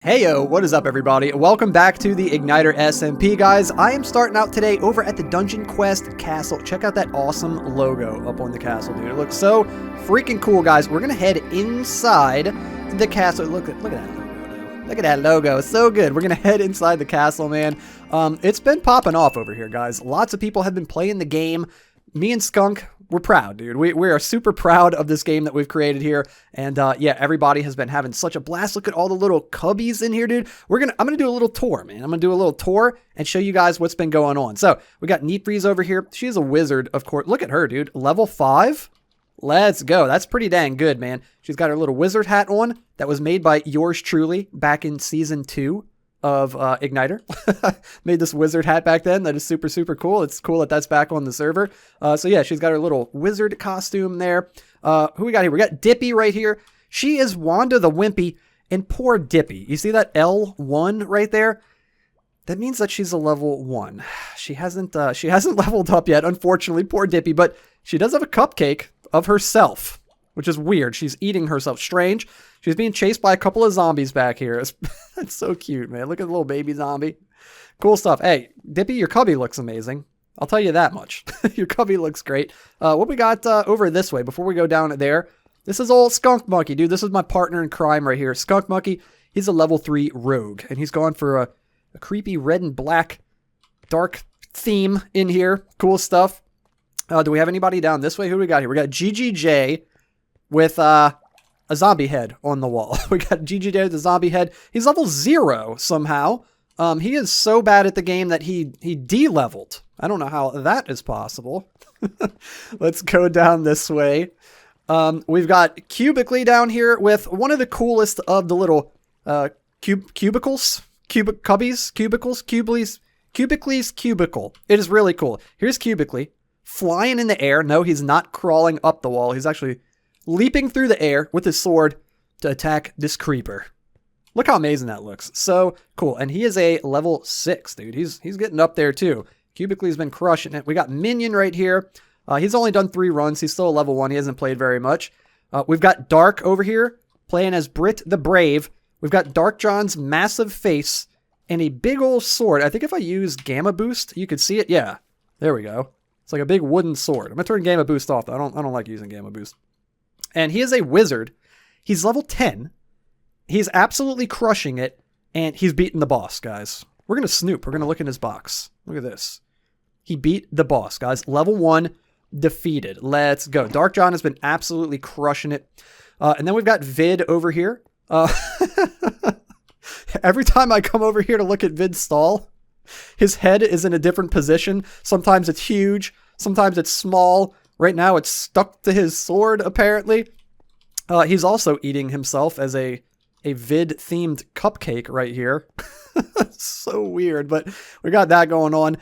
Heyo, what is up everybody? Welcome back to the Igniter SMP, guys. I am starting out today over at the Dungeon Quest Castle. Check out that awesome logo up on the castle, dude. It looks so freaking cool, guys. We're gonna head inside the castle. Look at that logo. Look at that logo. It's so good. We're gonna head inside the castle, man. It's been popping off over here, guys. Lots of people have been playing the game. Me and Skunk, we're proud, dude. We are super proud of this game that we've created here. And yeah, everybody has been having such a blast. Look at all the little cubbies in here, dude. I'm gonna do a little tour, man. I'm gonna do a little tour and show you guys what's been going on. So we got Neat Breeze over here. She's a wizard, of course. Look at her, dude. Level 5. Let's go. That's pretty dang good, man. She's got her little wizard hat on that was made by yours truly back in season 2 of Igniter. Made this wizard hat back then. That is super, super cool. It's cool that that's back on the server. So yeah, she's got her little wizard costume there. Who we got here? We got Dippy right here. She is Wanda the Wimpy, and poor Dippy. You see that L1 right there? That means that she's a level 1. She hasn't leveled up yet, unfortunately, poor Dippy, but she does have a cupcake of herself, which is weird. She's eating herself. Strange. She's being chased by a couple of zombies back here. It's so cute, man. Look at the little baby zombie. Cool stuff. Hey, Dippy, your cubby looks amazing. I'll tell you that much. Your cubby looks great. What we got over this way before we go down there? This is old Skunk Monkey, dude. This is my partner in crime right here. Skunk Monkey, he's a level 3 rogue, and he's gone for a creepy red and black dark theme in here. Cool stuff. Do we have anybody down this way? Who do we got here? We got GGJ with a zombie head on the wall. We got GGJ with a zombie head. He's level 0 somehow. He is so bad at the game that he de-leveled. I don't know how that is possible. Let's go down this way. We've got Cubically down here with one of the coolest of the little cubicles. Cubicly's cubicle. It is really cool. Here's Cubically flying in the air. No, he's not crawling up the wall. He's actually leaping through the air with his sword to attack this creeper. Look how amazing that looks. So cool. And he is a level 6, dude. He's getting up there too. Cubicly's been crushing it. We got Minion right here. He's only done 3 runs. He's still a level 1. He hasn't played very much. We've got Dark over here playing as Brit the Brave. We've got Dark John's massive face and a big old sword. I think if I use Gamma Boost, you could see it. Yeah, there we go. It's like a big wooden sword. I'm gonna turn Gamma Boost off though. I don't like using Gamma Boost. And he is a wizard. He's level 10. He's absolutely crushing it, and he's beaten the boss, guys. We're gonna snoop. We're gonna look in his box. Look at this. He beat the boss, guys. Level 1 defeated. Let's go. Dark John has been absolutely crushing it. And then we've got Vid over here. Every time I come over here to look at Vid's stall, his head is in a different position. Sometimes it's huge. Sometimes it's small. Right now it's stuck to his sword, apparently. He's also eating himself as a Vid-themed cupcake right here. So weird, but we got that going on.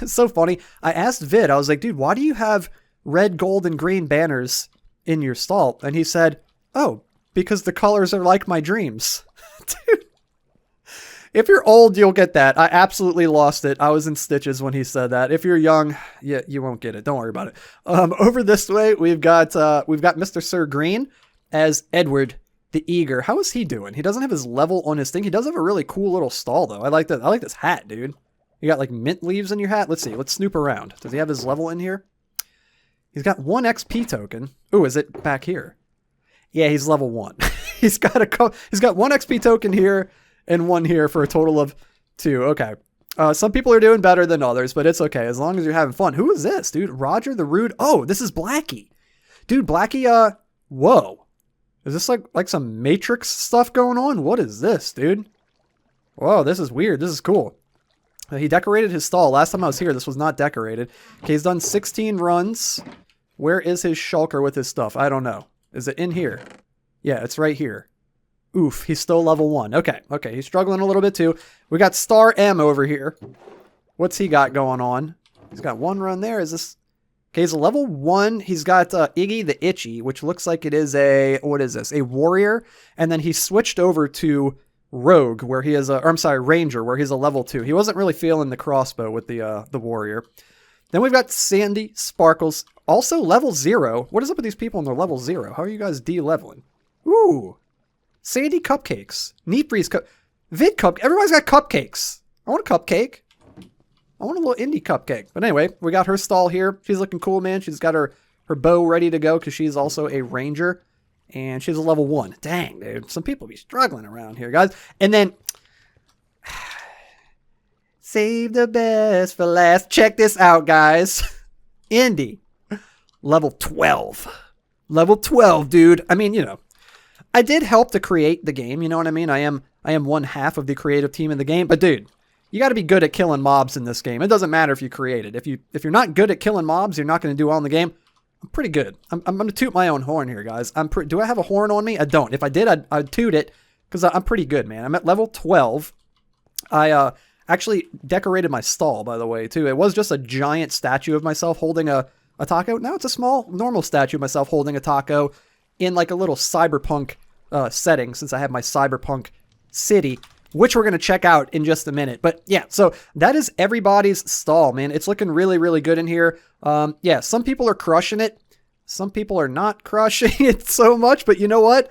It's so funny. I asked Vid, I was like, dude, why do you have red, gold, and green banners in your stall? And he said, oh, because the colors are like my dreams. Dude, if you're old, you'll get that. I absolutely lost it. I was in stitches when he said that. If you're young, yeah, you won't get it. Don't worry about it. Over this way, we've got Mr. Sir Green as Edward the Eager. How is he doing? He doesn't have his level on his thing. He does have a really cool little stall though. I like that. I like this hat, dude. You got like mint leaves in your hat. Let's see. Let's snoop around. Does he have his level in here? He's got 1 XP token. Ooh, is it back here? Yeah, he's level 1. He's got 1 XP token here and 1 here for a total of 2. Okay. Some people are doing better than others, but it's okay as long as you're having fun. Who is this, dude? Roger the Rude. Oh, this is Blackie. Dude, Blackie, whoa. Is this like some Matrix stuff going on? What is this, dude? Whoa, this is weird. This is cool. He decorated his stall. Last time I was here, this was not decorated. Okay, he's done 16 runs. Where is his shulker with his stuff? I don't know. Is it in here? Yeah, it's right here. Oof, he's still level 1. Okay, he's struggling a little bit too. We got Star M over here. What's he got going on? He's got 1 run there. Is this... Okay, he's a level 1. He's got Iggy the Itchy, which looks like it is a... What is this? A warrior. And then he switched over to Rogue, where he is a... Or I'm sorry, Ranger, where he's a level 2. He wasn't really feeling the crossbow with the warrior. Then we've got Sandy Sparkles, also level 0. What is up with these people in their level 0? How are you guys de-leveling? Ooh. Sandy Cupcakes. Neat Breeze Vid cup. Everybody's got cupcakes. I want a cupcake. I want a little indie cupcake. But anyway, we got her stall here. She's looking cool, man. She's got her bow ready to go because she's also a ranger. And she's a level 1. Dang, dude. Some people be struggling around here, guys. And then... save the best for last. Check this out, guys. Indy. Level 12. Level 12, dude. I mean, you know. I did help to create the game, you know what I mean? I am one half of the creative team in the game. But, dude, you got to be good at killing mobs in this game. It doesn't matter if you create it. If you're not good at killing mobs, you're not going to do well in the game. I'm pretty good. I'm going to toot my own horn here, guys. Do I have a horn on me? I don't. If I did, I'd toot it because I'm pretty good, man. I'm at level 12. I actually decorated my stall, by the way, too. It was just a giant statue of myself holding a taco. Now it's a small, normal statue of myself holding a taco in like a little cyberpunk setting since I have my cyberpunk city, which we're going to check out in just a minute. But yeah, so that is everybody's stall, man. It's looking really, really good in here. Yeah, some people are crushing it. Some people are not crushing it so much, but you know what?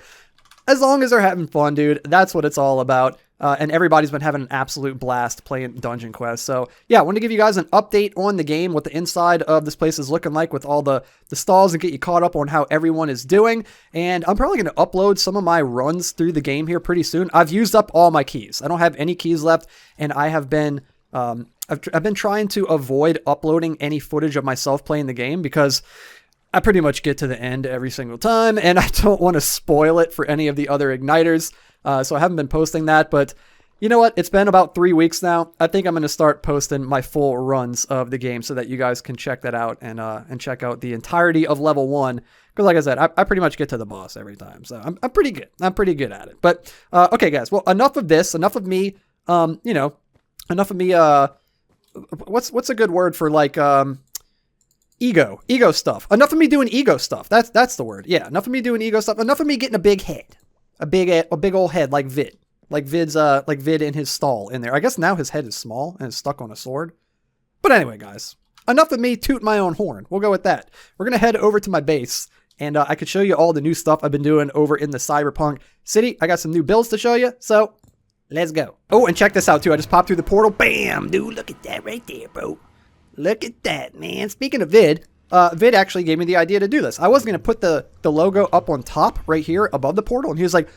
As long as they're having fun, dude, that's what it's all about. And everybody's been having an absolute blast playing Dungeon Quest. So yeah, I want to give you guys an update on the game, what the inside of this place is looking like with all the stalls and get you caught up on how everyone is doing. And I'm probably going to upload some of my runs through the game here pretty soon. I've used up all my keys. I don't have any keys left, and I have been I've been trying to avoid uploading any footage of myself playing the game because I pretty much get to the end every single time, and I don't want to spoil it for any of the other Igniters. So I haven't been posting that, but you know what? It's been about 3 weeks now. I think I'm going to start posting my full runs of the game so that you guys can check that out and check out the entirety of level 1. Because like I said, I pretty much get to the boss every time. So I'm pretty good. I'm pretty good at it. But okay, guys. Well, enough of this. Enough of me. You know, enough of me. What's a good word for like ego stuff? Enough of me doing ego stuff. That's the word. Yeah, enough of me doing ego stuff. Enough of me getting a big head. A big old head like Vid. Like Vid in his stall in there. I guess now his head is small and is stuck on a sword. But anyway, guys, enough of me tooting my own horn. We'll go with that. We're going to head over to my base, and I could show you all the new stuff I've been doing over in the Cyberpunk city. I got some new builds to show you, so let's go. Oh, and check this out, too. I just popped through the portal. Bam! Dude, look at that right there, bro. Look at that, man. Speaking of Vid, Vid actually gave me the idea to do this. I was going to put the logo up on top right here above the portal, and he was like,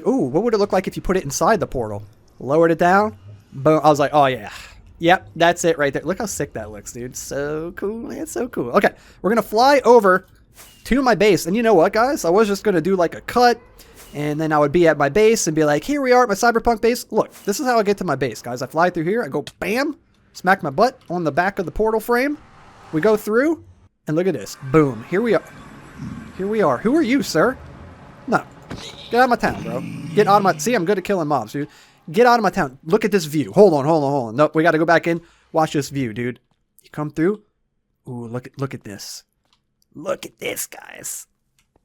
ooh, what would it look like if you put it inside the portal? Lowered it down. Boom. I was like, oh, yeah. Yep, that's it right there. Look how sick that looks, dude. So cool, man. So cool. Okay, we're going to fly over to my base. And you know what, guys? I was just going to do like a cut, and then I would be at my base and be like, here we are at my Cyberpunk base. Look, this is how I get to my base, guys. I fly through here. I go, bam, smack my butt on the back of the portal frame. We go through, and look at this. Boom. Here we are. Here we are. Who are you, sir? No. Get out of my town, bro. Get out of my... See, I'm good at killing mobs, dude. Get out of my town. Look at this view. Hold on. Nope, we got to go back in. Watch this view, dude. You come through. Ooh, look at this. Look at this, guys.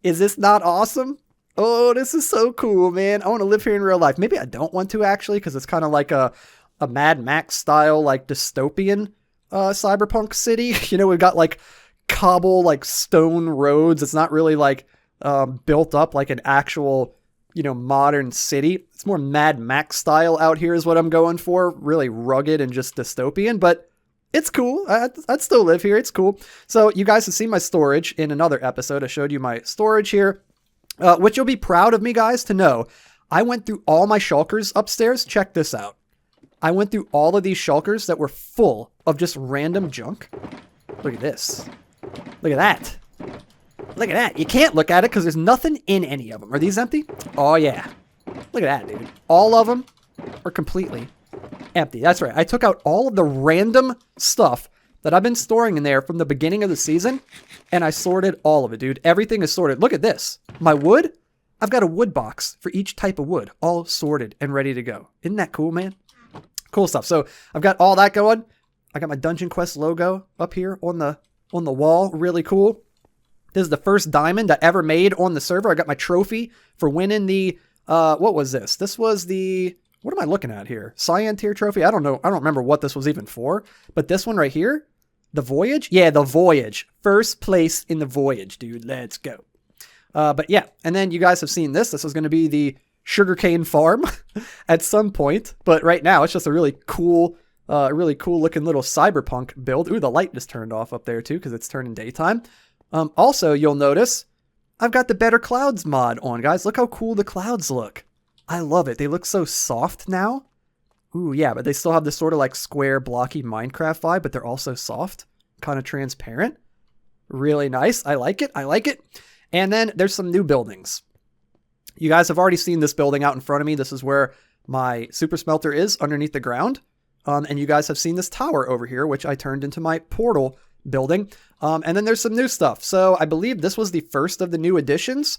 Is this not awesome? Oh, this is so cool, man. I want to live here in real life. Maybe I don't want to, actually, because it's kind of like a Mad Max style, like dystopian cyberpunk city. You know, we've got like cobble, like stone roads. It's not really like built up like an actual, you know, modern city. It's more Mad Max style out here is what I'm going for. Really rugged and just dystopian, but it's cool. I'd still live here. It's cool. So you guys have seen my storage in another episode. I showed you my storage here, which you'll be proud of me, guys, to know. I went through all my shulkers upstairs. Check this out. I went through all of these shulkers that were full of just random junk. Look at this. Look at that. Look at that. You can't look at it because there's nothing in any of them. Are these empty? Oh, yeah. Look at that, dude. All of them are completely empty. That's right. I took out all of the random stuff that I've been storing in there from the beginning of the season, and I sorted all of it, dude. Everything is sorted. Look at this. My wood, I've got a wood box for each type of wood, all sorted and ready to go. Isn't that cool, man? Cool stuff. So I've got all that going. I got my Dungeon Quest logo up here on the wall. Really cool. This is the first diamond I ever made on the server. I got my trophy for winning the, what was this? This was the, what am I looking at here? Cyan tier trophy? I don't know. I don't remember what this was even for. But this one right here, the Voyage? Yeah, the Voyage. First place in the Voyage, dude. Let's go. But yeah, and then you guys have seen this. This is going to be the sugarcane farm at some point. But right now, it's just a really cool looking little cyberpunk build. Ooh, the light just turned off up there too because it's turning daytime. Also, you'll notice I've got the Better Clouds mod on, guys. Look how cool the clouds look. I love it. They look so soft now. Ooh, yeah, but they still have this sort of like square, blocky Minecraft vibe, but they're also soft, kind of transparent. Really nice. I like it. I like it. And then there's some new buildings. You guys have already seen this building out in front of me. This is where my super smelter is underneath the ground. And you guys have seen this tower over here, which I turned into my portal building. And then there's some new stuff. So I believe this was the first of the new additions.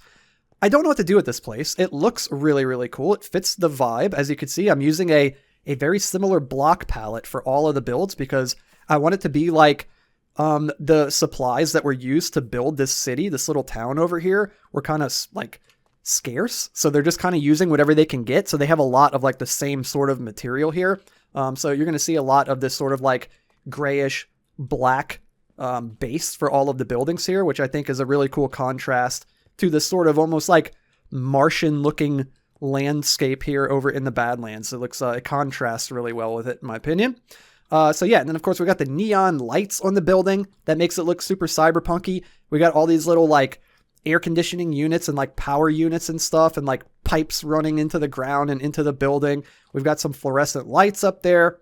I don't know what to do with this place. It looks really, really cool. It fits the vibe. As you can see, I'm using a very similar block palette for all of the builds because I want it to be like the supplies that were used to build this city, this little town over here, were kind of like scarce. So they're just kind of using whatever they can get. So they have a lot of like the same sort of material here. So you're going to see a lot of this sort of like grayish black base for all of the buildings here, which I think is a really cool contrast to this sort of almost like Martian looking landscape here over in the Badlands. It looks, it contrasts really well with it in my opinion. So yeah, and then of course we got the neon lights on the building that makes it look super cyberpunky. We got all these little like air conditioning units and like power units and stuff and like pipes running into the ground and into the building. We've got some fluorescent lights up there.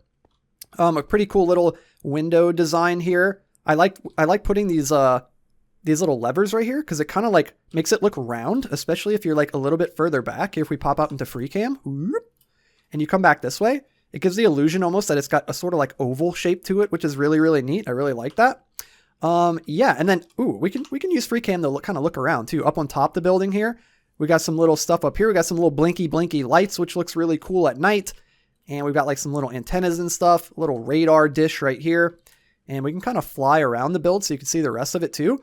A pretty cool little window design here. I like putting these little levers right here because it kind of like makes it look round, especially if you're like a little bit further back. Here, if we pop out into free cam and you come back this way, it gives the illusion almost that it's got a sort of like oval shape to it, which is really, really neat. I really like that. Yeah, and then we can use free cam to kind of look around too. Up on top of the building here, we got some little stuff up here. We got some little blinky lights, which looks really cool at night. And we've got like some little antennas and stuff, a little radar dish right here. And we can kind of fly around the build so you can see the rest of it too.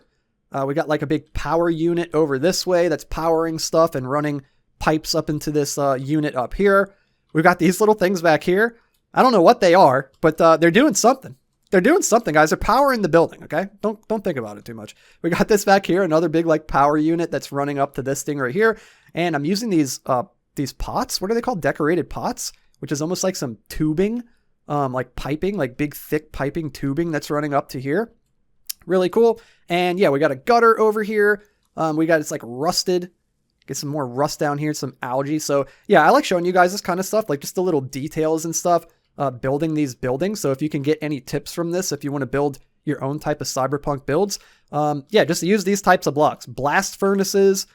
We got like a big power unit over this way that's powering stuff and running pipes up into this unit up here. We've got these little things back here. I don't know what they are, but they're doing something. They're doing something, guys. They're powering the building, okay? Don't think about it too much. We got this back here, another big like power unit that's running up to this thing right here. And I'm using these pots. What are they called? Decorated pots, which is almost like some tubing, like piping, like big thick piping tubing that's running up to here. Really cool. And yeah, we got a gutter over here. We got, it's like rusted. Get some more rust down here, some algae. So yeah, I like showing you guys this kind of stuff, like just the little details and stuff, building these buildings. So if you can get any tips from this, if you want to build your own type of cyberpunk builds, yeah, just use these types of blocks. Blast furnaces.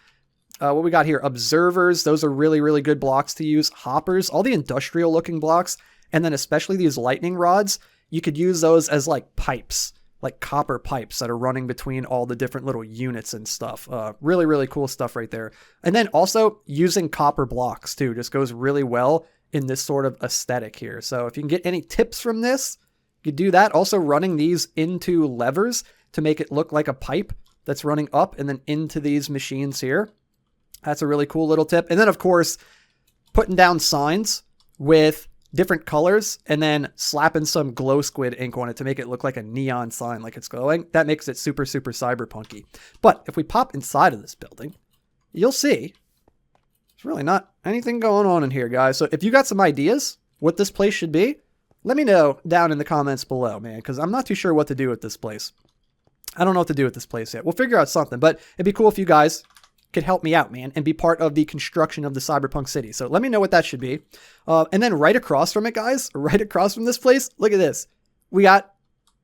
What we got here, observers. Those are really, really good blocks to use. Hoppers, all the industrial looking blocks. And then especially these lightning rods, you could use those as like pipes, like copper pipes that are running between all the different little units and stuff. Really, really cool stuff right there. And then also using copper blocks too, just goes really well in this sort of aesthetic here. So if you can get any tips from this, you do that. Also running these into levers to make it look like a pipe that's running up and then into these machines here. That's a really cool little tip. And then of course, putting down signs with different colors and then slapping some glow squid ink on it to make it look like a neon sign like it's glowing. That makes it super, super cyberpunky. But if we pop inside of this building, you'll see there's really not anything going on in here, guys. So if you got some ideas what this place should be, let me know down in the comments below, man, because I'm not too sure what to do with this place. I don't know what to do with this place yet. We'll figure out something, but it'd be cool if you guys could help me out, man, and be part of the construction of the cyberpunk city. So let me know what that should be. And then right across from it, guys, right across from this place, look at this. We got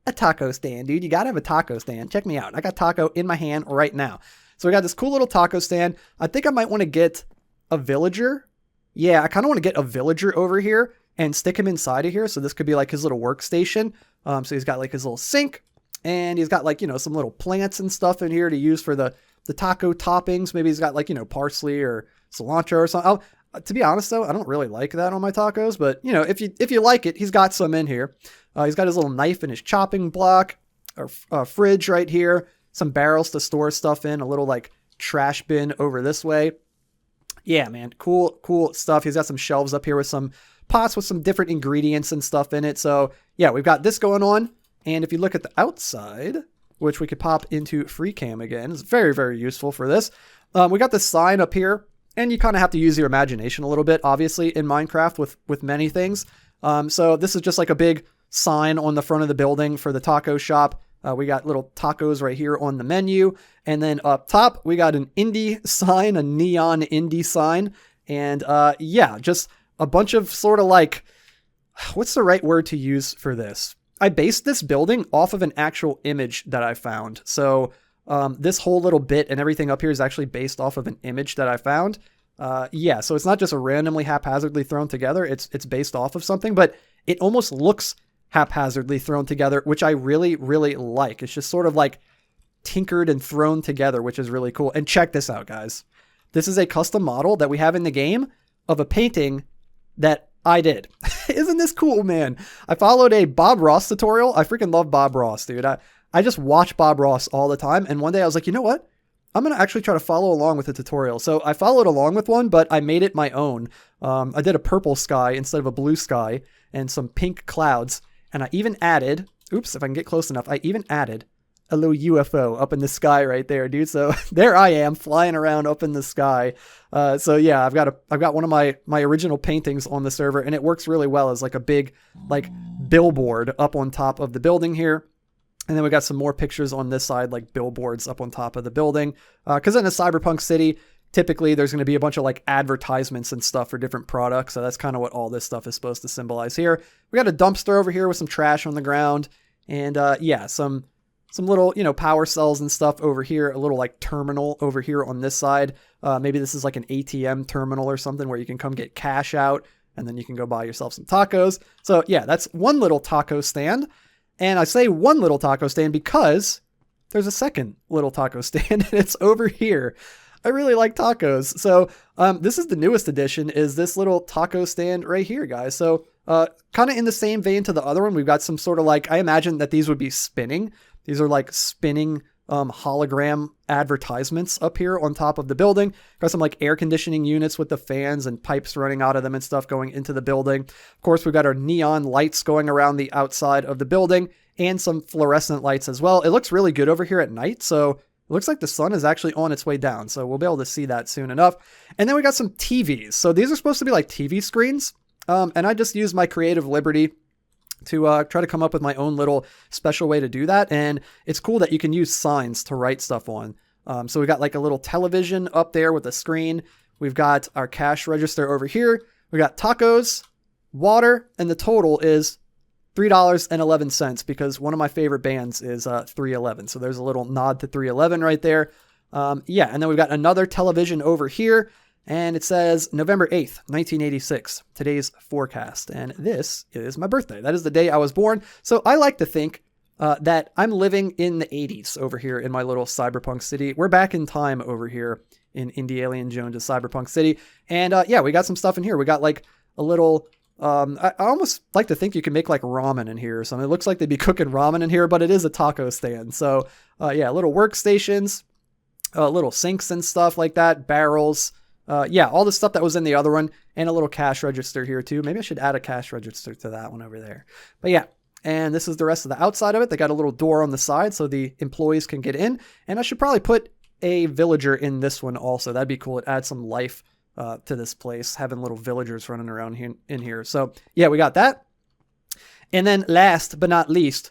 a taco stand, dude. You got to have a taco stand. Check me out. I got taco in my hand right now. So we got this cool little taco stand. I think I might want to get a villager. Yeah, I kind of want to get a villager over here and stick him inside of here. So this could be like his little workstation. So he's got like his little sink and he's got like, you know, some little plants and stuff in here to use for the taco toppings. Maybe he's got like, you know, parsley or cilantro or something. To be honest though, I don't really like that on my tacos, but you know, if you like it, he's got some in here. He's got his little knife and his chopping block, or fridge right here, some barrels to store stuff in, a little like trash bin over this way. Yeah, man, cool stuff. He's got some shelves up here with some pots with some different ingredients and stuff in it. So yeah, we've got this going on. And if you look at the outside, which we could pop into free cam again, it's very, very useful for this. We got this sign up here And you kind of have to use your imagination a little bit, obviously, in Minecraft with many things. So this is just like a big sign on the front of the building for the taco shop. We got little tacos right here on the menu. And then up top, we got an indie sign, a neon indie sign. And yeah, just a bunch of sort of like, what's the right word to use for this? I based this building off of an actual image that I found. So this whole little bit and everything up here is actually based off of an image that I found. Yeah, so it's not just a randomly haphazardly thrown together. It's based off of something, but it almost looks haphazardly thrown together, which I really, really like. It's just sort of like tinkered and thrown together, which is really cool. And check this out, guys. This is a custom model that we have in the game of a painting that I did. Isn't this cool, man? I followed a Bob Ross tutorial. I freaking love Bob Ross, dude. I just watch Bob Ross all the time. And one day I was like, you know what? I'm going to actually try to follow along with the tutorial. So I followed along with one, but I made it my own. I did a purple sky instead of a blue sky and some pink clouds. And I even added, oops, if I can get close enough, I even added a little UFO up in the sky right there, dude. So there I am flying around up in the sky. So yeah, I've got one of my original paintings on the server, and it works really well as like a big like billboard up on top of the building here. And then we got some more pictures on this side, like billboards up on top of the building. Because in a cyberpunk city, typically there's going to be a bunch of like advertisements and stuff for different products. So that's kind of what all this stuff is supposed to symbolize here. We got a dumpster over here with some trash on the ground. And yeah, some little, power cells and stuff over here. A little like terminal over here on this side. Maybe this is like an ATM terminal or something where you can come get cash out and then you can go buy yourself some tacos. So yeah, that's one little taco stand. And I say one little taco stand because there's a second little taco stand and it's over here. I really like tacos. So this is the newest addition, is this little taco stand right here, guys. So kind of in the same vein to the other one, we've got some sort of like, I imagine that these would be spinning. These are like spinning hologram advertisements up here on top of the building. Got some like air conditioning units with the fans and pipes running out of them and stuff going into the building. Of course, we've got our neon lights going around the outside of the building and some fluorescent lights as well. It looks really good over here at night. So it looks like the sun is actually on its way down. So we'll be able to see that soon enough. And then we got some TVs. So these are supposed to be like TV screens. And I just used my creative liberty to try to come up with my own little special way to do that. And it's cool that you can use signs to write stuff on. So we got like a little television up there with a screen. We've got our cash register over here. We got tacos, water, and the total is $3.11 because one of my favorite bands is 311. So there's a little nod to 311 right there. Yeah, and then we've got another television over here. And it says November 8th, 1986, today's forecast. And this is my birthday. That is the day I was born. So I like to think that I'm living in the 80s over here in my little cyberpunk city. We're back in time over here in Indie Alien Jones' cyberpunk city. And yeah, we got some stuff in here. We got like a little, I almost like to think you can make like ramen in here or something. It looks like they'd be cooking ramen in here, but it is a taco stand. So yeah, little workstations, little sinks and stuff like that, barrels. Yeah, all the stuff that was in the other one, and a little cash register here too. Maybe I should add a cash register to that one over there. But yeah, and this is the rest of the outside of it. They got a little door on the side so the employees can get in. And I should probably put a villager in this one also. That'd be cool. It adds some life to this place, having little villagers running around here in here. So yeah, we got that. And then last but not least,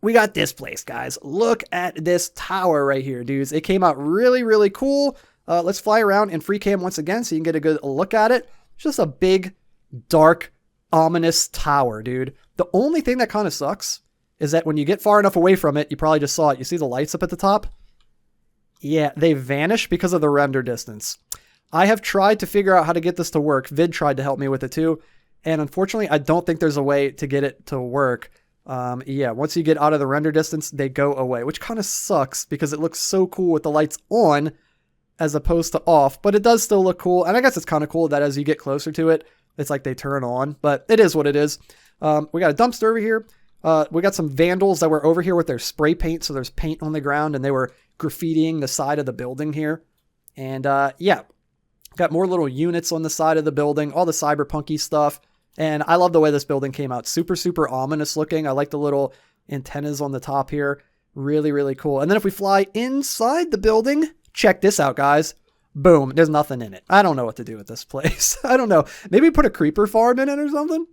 we got this place, guys. Look at this tower right here, dudes. It came out really, really cool. Let's fly around in free cam once again so you can get a good look at it. It's just a big, dark, ominous tower, dude. The only thing that kind of sucks is that when you get far enough away from it, you probably just saw it. You see the lights up at the top? Yeah, they vanish because of the render distance. I have tried to figure out how to get this to work. Vid tried to help me with it too. And unfortunately, I don't think there's a way to get it to work. Yeah, once you get out of the render distance, they go away, which kind of sucks because it looks so cool with the lights on as opposed to off, but it does still look cool. And I guess it's kind of cool that as you get closer to it, it's like they turn on, but it is what it is. We got a dumpster over here. We got some vandals that were over here with their spray paint. So there's paint on the ground and they were graffitiing the side of the building here. And yeah, got more little units on the side of the building, all the cyberpunky stuff. And I love the way this building came out. Super, super ominous looking. I like the little antennas on the top here. Really, really cool. And then if we fly inside the building, check this out, guys. Boom. There's nothing in it. I don't know what to do with this place. I don't know. Maybe put a creeper farm in it or something.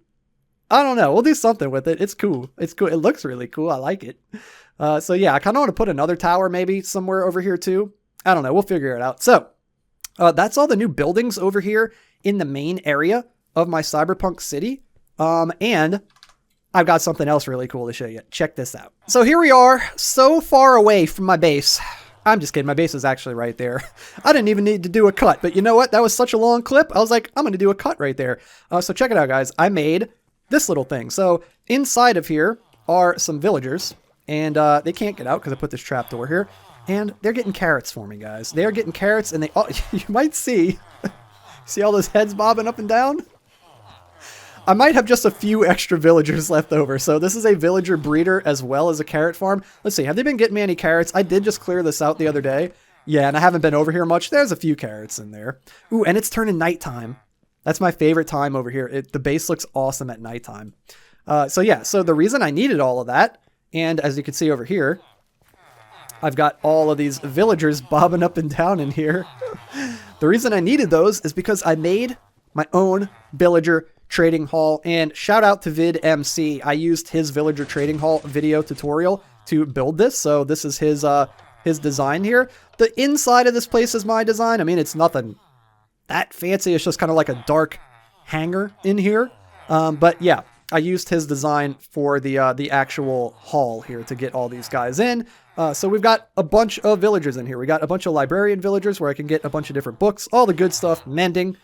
I don't know. We'll do something with it. It's cool. It's cool. It looks really cool. I like it. So yeah, I kind of want to put another tower maybe somewhere over here too. I don't know. We'll figure it out. So that's all the new buildings over here in the main area of my cyberpunk city. And I've got something else really cool to show you. Check this out. So here we are, so far away from my base. I'm just kidding. My base is actually right there. I didn't even need to do a cut, but you know what? That was such a long clip. I was like, I'm going to do a cut right there. So check it out, guys. I made this little thing. So inside of here are some villagers, and they can't get out because I put this trapdoor here, and they're getting carrots for me, guys. They're getting carrots, and you might see all those heads bobbing up and down? I might have just a few extra villagers left over. So this is a villager breeder as well as a carrot farm. Let's see. Have they been getting me any carrots? I did just clear this out the other day. Yeah, and I haven't been over here much. There's a few carrots in there. Ooh, and it's turning nighttime. That's my favorite time over here. The base looks awesome at nighttime. So yeah, so the reason I needed all of that, and as you can see over here, I've got all of these villagers bobbing up and down in here. The reason I needed those is because I made my own villager trading hall, and shout out to VidMC. I used his villager trading hall video tutorial to build this. So this is his design here. The inside of this place is my design. I mean, it's nothing that fancy. It's just kind of like a dark hangar in here. But yeah, I used his design for the actual hall here to get all these guys in. So we've got a bunch of villagers in here. We got a bunch of librarian villagers where I can get a bunch of different books, all the good stuff, mending,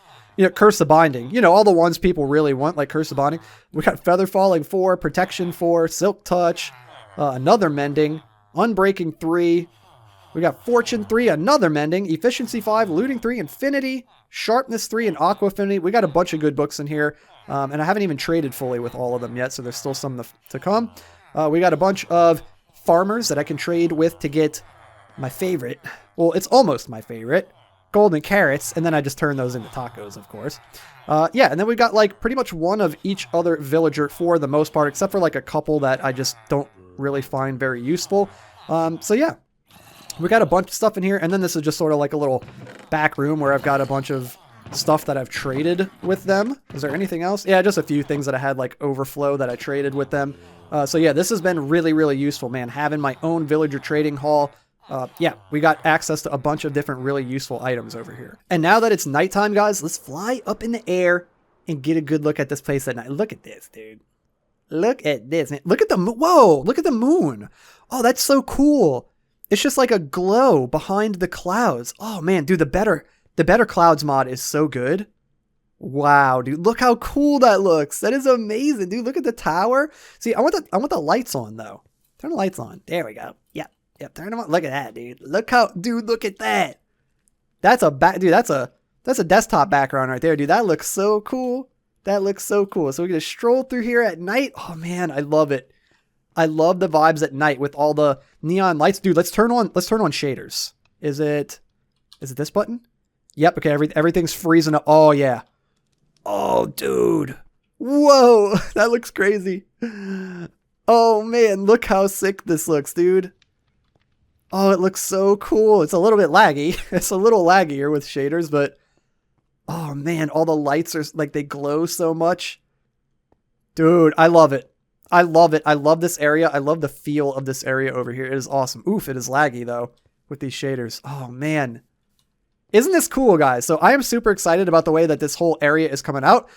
Curse of Binding, all the ones people really want, like Curse of Binding. We got Feather Falling 4, Protection 4, Silk Touch, another mending, Unbreaking 3. We got Fortune 3, another mending, Efficiency 5, Looting 3, Infinity, Sharpness 3, and Aqua Affinity. We got a bunch of good books in here, and I haven't even traded fully with all of them yet, so there's still some to come. We got a bunch of farmers that I can trade with to get my favorite. Well, it's almost my favorite. Golden carrots, and then I just turn those into tacos, of course. Yeah, and then we've got like pretty much one of each other villager for the most part, except for like a couple that I just don't really find very useful. So yeah, we got a bunch of stuff in here, and then this is just sort of like a little back room where I've got a bunch of stuff that I've traded with them. Is there anything else? Yeah, just a few things that I had like overflow that I traded with them. So yeah, this has been really, really useful, man, having my own villager trading hall. Yeah, we got access to a bunch of different really useful items over here. And now that it's nighttime, guys, let's fly up in the air and get a good look at this place at night. Look at this, dude. Look at this, man. Look at the moon. Whoa, look at the moon. Oh, that's so cool. It's just like a glow behind the clouds. Oh, man, dude, the Better Clouds mod is so good. Wow, dude, look how cool that looks. That is amazing, dude. Look at the tower. See, I want the lights on, though. Turn the lights on. There we go. Yeah. Yep, turn them on. Look at that, dude. Look at that. That's a desktop background right there, dude. That looks so cool. That looks so cool. So we can just stroll through here at night. Oh man, I love it. I love the vibes at night with all the neon lights. Dude, let's turn on shaders. Is it this button? Yep, okay, everything's freezing up. Oh yeah. Oh, dude. Whoa, that looks crazy. Oh man, look how sick this looks, dude. Oh, it looks so cool. It's a little bit laggy. It's a little laggier with shaders, but oh man, all the lights are like, they glow so much. Dude, I love it. I love it. I love this area. I love the feel of this area over here. It is awesome. Oof, it is laggy though with these shaders. Oh man. Isn't this cool, guys? So I am super excited about the way that this whole area is coming out.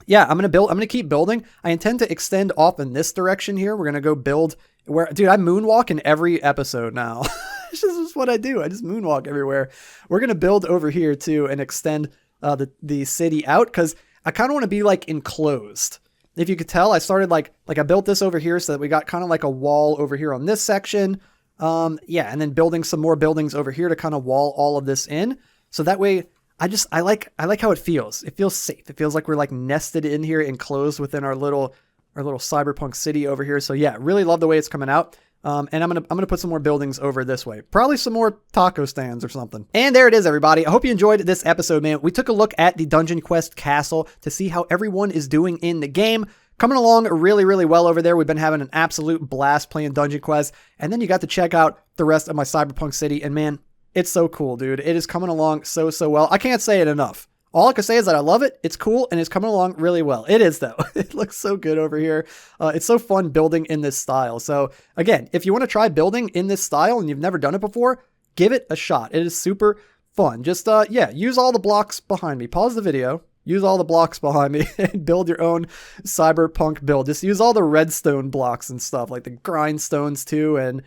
Yeah, I'm going to keep building. I intend to extend off in this direction here. We're going to go build dude, I moonwalk in every episode now. This is what I do. I just moonwalk everywhere. We're going to build over here too and extend the city out because I kind of want to be like enclosed. If you could tell, I started like I built this over here so that we got kind of like a wall over here on this section. Yeah, and then building some more buildings over here to kind of wall all of this in. So that way I like how it feels. It feels safe. It feels like we're like nested in here, enclosed within our little cyberpunk city over here. So yeah, really love the way it's coming out. And I'm gonna put some more buildings over this way. Probably some more taco stands or something. And there it is, everybody. I hope you enjoyed this episode, man. We took a look at the Dungeon Quest castle to see how everyone is doing in the game. Coming along really, really well over there. We've been having an absolute blast playing Dungeon Quest. And then you got to check out the rest of my cyberpunk city. And man, It's so cool, dude. It is coming along so well. I can't say it enough. All I can say is that I love it. It's cool, and it's coming along really well. It is, though. It looks so good over here. It's so fun building in this style. So, again, if you want to try building in this style and you've never done it before, give it a shot. It is super fun. Just, yeah, use all the blocks behind me. Pause the video. Use all the blocks behind me and build your own cyberpunk build. Just use all the redstone blocks and stuff, like the grindstones, too, and,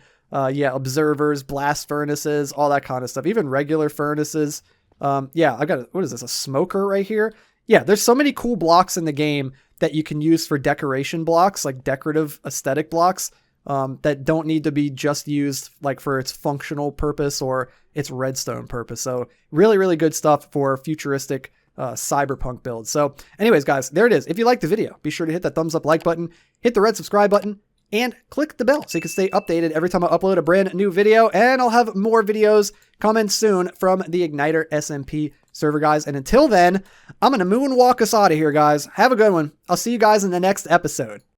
yeah, observers, blast furnaces, all that kind of stuff. Even regular furnaces. Yeah, I got, what is this, a smoker right here? Yeah, there's so many cool blocks in the game that you can use for decoration blocks, like decorative aesthetic blocks, that don't need to be just used like for its functional purpose or its redstone purpose. So really, really good stuff for futuristic cyberpunk builds. So anyways, guys, there it is. If you liked the video, be sure to hit that thumbs up like button, hit the red subscribe button, and click the bell so you can stay updated every time I upload a brand new video. And I'll have more videos coming soon from the Igniter SMP server, guys. And until then, I'm going to moonwalk us out of here, guys. Have a good one. I'll see you guys in the next episode.